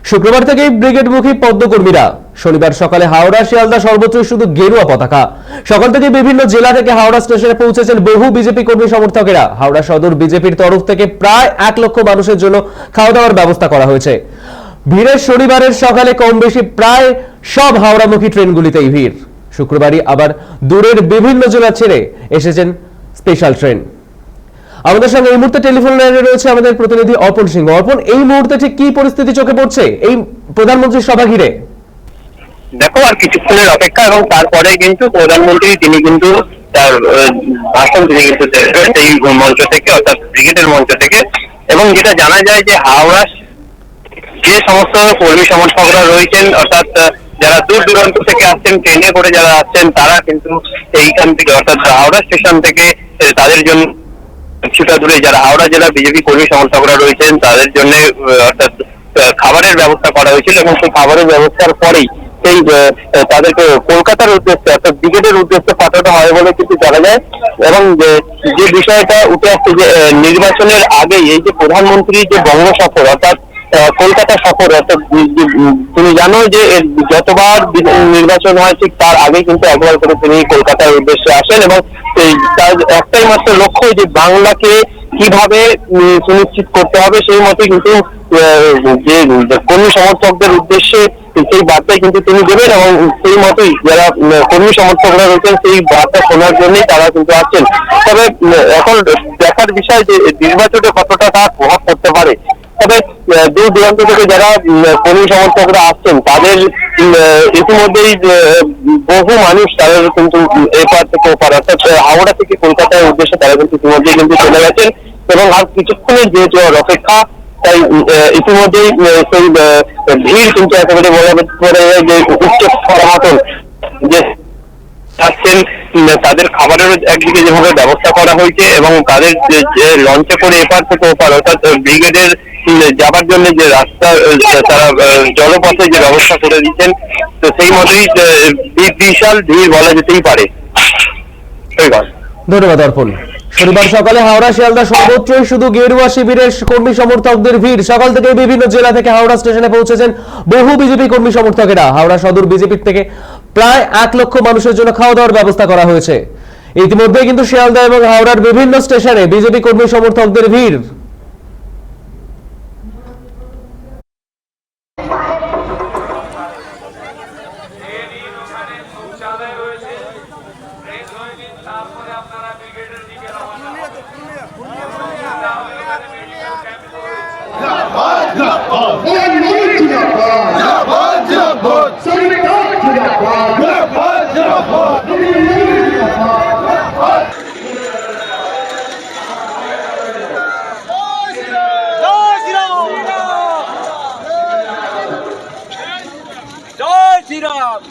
শুক্রবার থেকেই ব্রিগেডমুখী পদ্মকর্মীরা শনিবার সকালে হাওড়া শিয়ালদা সর্বত্রই শুধু গেরুয়া পতাকা। সকাল থেকে বিভিন্ন জেলা থেকে হাওড়া স্টেশনে পৌঁছেছেন বহু বিজেপি কর্মী সমর্থকেরা। হাওড়া সদর বিজেপির তরফ থেকে প্রায় 1 লক্ষ মানুষের জন্য খাওয়া দাওয়ার ব্যবস্থা করা হয়েছে। ভিড়ের শনিবারের সকালে কম বেশি প্রায় সব হাওড়ামুখী ট্রেনগুলিতেই ভিড়। শুক্রবারই আবার দূরের বিভিন্ন জেলা ছেড়ে এসেছেন স্পেশাল ট্রেন। আমাদের সঙ্গে এই মুহূর্তে টেলিফোন লাইনে রয়েছে আমাদের প্রতিনিধি অর্পণ সিংহ। অর্পণ, এই মুহূর্তে ঠিক কি পরিস্থিতি চোখে পড়ছে এই প্রধানমন্ত্রীর সভা ঘিরে? দেখো, আর কিছুক্ষণের অপেক্ষা এবং তারপরে কিন্তু প্রধানমন্ত্রী তিনি কিন্তু তার ভাষণ তিনি কিন্তু দেবেন এই মঞ্চ থেকে, অর্থাৎ ব্রিগেডের মঞ্চ থেকে। এবং যেটা জানা যায় যে হাওড়া যে সমস্ত কর্মী সমর্থকরা রয়েছেন, অর্থাৎ যারা দূর দূরান্ত থেকে আসছেন, ট্রেনে করে যারা আসছেন, তারা কিন্তু এইখান থেকে অর্থাৎ হাওড়া স্টেশন থেকে তাদের জন্য কিছুটা দূরে যারা হাওড়া জেলার বিজেপি কর্মী সমর্থকরা রয়েছেন তাদের জন্য অর্থাৎ খাবারের ব্যবস্থা করা হয়েছিল। এবং সেই খাবারের ব্যবস্থার পরেই সেই তাদেরকে কলকাতার উদ্দেশ্যে অর্থাৎ ব্রিগেডের উদ্দেশ্যে পাঠানো হয় বলে কিন্তু জানা যায়। এবং যে বিষয়টা উঠে আসছে যে নির্বাচনের আগে এই যে প্রধানমন্ত্রীর যে বঙ্গ সফর অর্থাৎ কলকাতা সফর, অর্থাৎ তুমি জানো যে যতবার নির্বাচন হয় ঠিক তার আগে কিন্তু একবার করে তিনি কলকাতার উদ্দেশ্যে আসেন। এবং তার একটাই মাত্র লক্ষ্য যে বাংলাকে কিভাবে সুনিশ্চিত করতে হবে সেই মতে কিন্তু যে কর্মী সমর্থকদের উদ্দেশ্যে সেই বার্তায় কিন্তু তিনি দেবেন। এবং সেই মতোই যারা কর্মী সমর্থকরা রয়েছেন সেই বার্তা শোনার জন্যই তারা কিন্তু আসছেন। তবে এখন দেখার বিষয় যে নির্বাচনে কতটা তার প্রভাব পড়তে পারে। তবে দূর দূরান্ত থেকে যারা কর্মী সমর্থকরা আসছেন তাদের ইতিমধ্যেই বহু মানুষ তারা কিন্তু এপার থেকে ওপার অর্থাৎ হাওড়া থেকে কলকাতার উদ্দেশ্যে তারা কিন্তু ইতিমধ্যেই কিন্তু চলে গেছেন। এবং আর কিছুক্ষণের যেহেতু অপেক্ষা, তাই ইতিমধ্যেই সেই ভিড় কিন্তু একেবারে বলা করে যে উচ্চ মতন যে আসছেন তাদের খাবারেরও একদিকে যেভাবে ব্যবস্থা করা হয়েছে এবং তাদের যে লঞ্চে করে এপার থেকে ওপার অর্থাৎ ব্রিগেডের যাবার জন্য যে রাস্তা তারা জলপথে যে ব্যবস্থা করে দিচ্ছেন, তো সেই মতোই বিশাল ভিড় বলা যেতেই পারে। ধন্যবাদ অর্পণ। শনিবার সকালে হাওড়া শিয়ালদা সর্বত্রই শুধু গেরুয়া শিবিরের কর্মী সমর্থকদের ভিড়। সকাল থেকে বিভিন্ন জেলা থেকে হাওড়া স্টেশনে পৌঁছেছেন বহু বিজেপি কর্মী সমর্থকেরা। হাওড়া সদর বিজেপির থেকে প্রায় 1 লক্ষ মানুষের জন্য খাওয়া দাওয়ার ব্যবস্থা করা হয়েছে। ইতিমধ্যে কিন্তু শিয়ালদা এবং হাওড়ার বিভিন্ন স্টেশনে বিজেপি কর্মী সমর্থকদের ভিড়। Jai Shri Ram!